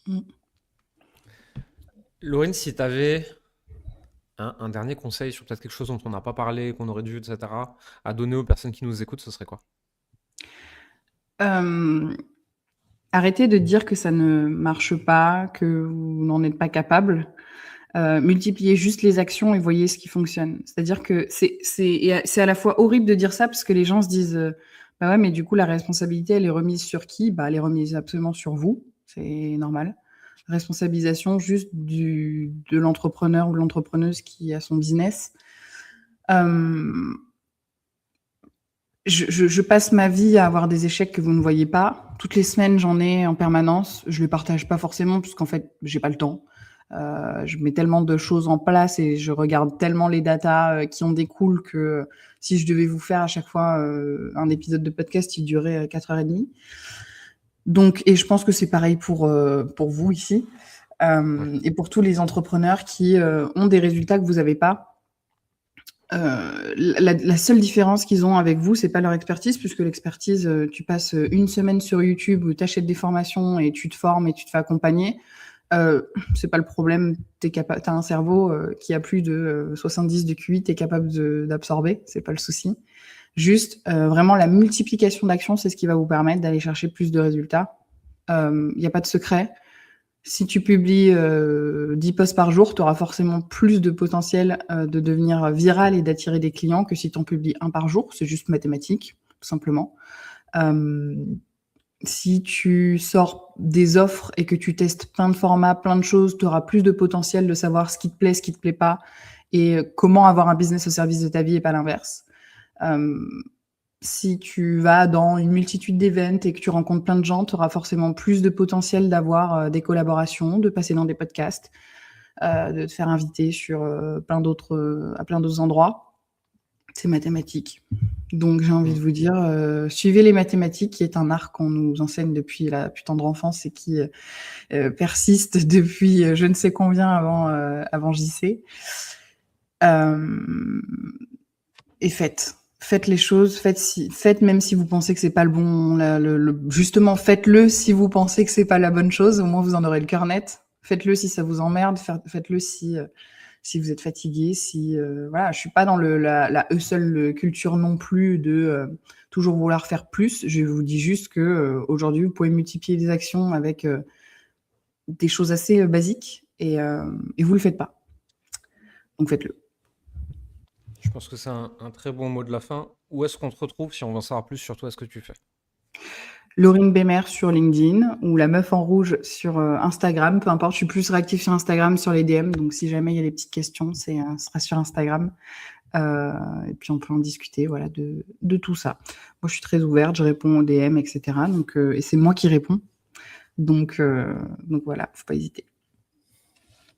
Mmh. Laurine, si tu avais un dernier conseil sur peut-être quelque chose dont on n'a pas parlé, qu'on aurait dû, etc., à donner aux personnes qui nous écoutent, ce serait quoi? Hem, Arrêtez de dire que ça ne marche pas, que vous n'en êtes pas capable. Multipliez juste les actions et voyez ce qui fonctionne. C'est-à-dire que c'est à la fois horrible de dire ça parce que les gens se disent, «Bah, ouais, mais du coup, la responsabilité, elle est remise sur qui?» Bah, elle est remise absolument sur vous, c'est normal. Responsabilisation juste de l'entrepreneur ou de l'entrepreneuse qui a son business. Hem, je passe ma vie à avoir des échecs que vous ne voyez pas. Toutes les semaines, j'en ai en permanence. Je les partage pas forcément puisqu'en fait, j'ai pas le temps. Je mets tellement de choses en place et je regarde tellement les datas qui en découlent que si je devais vous faire à chaque fois un épisode de podcast, il durait 4h30. Donc, et je pense que c'est pareil pour vous ici Ouais. et pour tous les entrepreneurs qui ont des résultats que vous n'avez pas. La seule différence qu'ils ont avec vous, c'est pas leur expertise, puisque l'expertise, tu passes une semaine sur YouTube où tu achètes des formations et tu te formes et tu te fais accompagner. C'est pas le problème. T'as un cerveau qui a plus de 70 de QI, t'es capable d'absorber, c'est pas le souci. Juste, vraiment, la multiplication d'actions, c'est ce qui va vous permettre d'aller chercher plus de résultats. Il n'y a pas de secret. Si tu publies 10 posts par jour, tu auras forcément plus de potentiel de devenir viral et d'attirer des clients que si tu en publies un par jour. C'est juste mathématique, tout simplement. Euh, Si tu sors des offres et que tu testes plein de formats, plein de choses, tu auras plus de potentiel de savoir ce qui te plaît pas et comment avoir un business au service de ta vie et pas l'inverse. Euh, Si tu vas dans une multitude d'événements et que tu rencontres plein de gens, tu auras forcément plus de potentiel d'avoir des collaborations, de passer dans des podcasts, de te faire inviter sur à plein d'autres endroits. C'est mathématique. Donc j'ai envie Mm. de vous dire, suivez les mathématiques, qui est un art qu'on nous enseigne depuis la plus tendre enfance et qui persiste depuis je ne sais combien avant JC. Euh, et faites les choses, faites même si vous pensez que c'est pas le bon, justement faites-le si vous pensez que c'est pas la bonne chose, au moins vous en aurez le cœur net. Faites-le si ça vous emmerde, faites-le si vous êtes fatigué, si voilà, je suis pas dans la hustle culture non plus de toujours vouloir faire plus. Je vous dis juste que aujourd'hui vous pouvez multiplier les actions avec des choses assez basiques et vous le faites pas. Donc faites-le. Je pense que c'est un très bon mot de la fin. Où est-ce qu'on te retrouve si on veut en savoir plus sur toi, ce que tu fais? Laurine Bémer sur LinkedIn ou la meuf en rouge sur Instagram, peu importe, je suis plus réactive sur Instagram sur les DM, donc si jamais il y a des petites questions, ce sera sur Instagram. Et puis on peut en discuter, voilà, de tout ça. Moi, je suis très ouverte, je réponds aux DM, etc. Donc, et c'est moi qui réponds. Donc voilà, faut pas hésiter.